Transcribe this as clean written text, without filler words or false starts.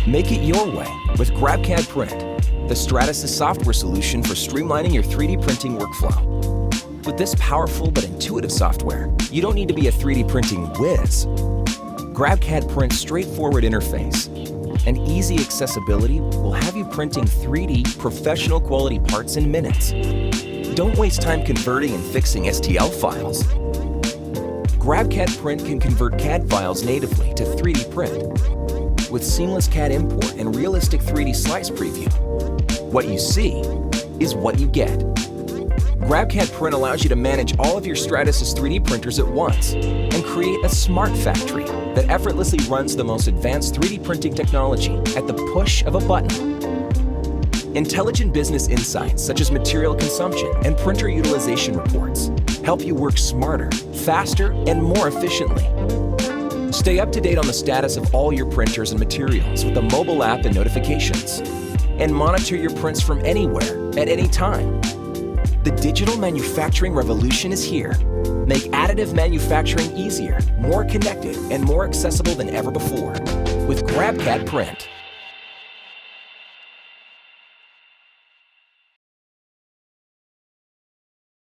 Make it your way with GrabCAD Print, the Stratasys software solution for streamlining your 3D printing workflow. With this powerful but intuitive software, you don't need to be a 3D printing whiz. GrabCAD Print's straightforward interface and easy accessibility will have you printing 3D professional quality parts in minutes. Don't waste time converting and fixing STL files. GrabCAD Print can convert CAD files natively to 3D print with seamless CAD import and realistic 3D slice preview. What you see is what you get. GrabCAD Print allows you to manage all of your Stratasys 3D printers at once and create a smart factory that effortlessly runs the most advanced 3D printing technology at the push of a button. Intelligent business insights such as material consumption and printer utilization reports help you work smarter, faster, and more efficiently. Stay up to date on the status of all your printers and materials with the mobile app and notifications. And monitor your prints from anywhere, at any time. The digital manufacturing revolution is here. Make additive manufacturing easier, more connected, and more accessible than ever before with GrabCAD Print.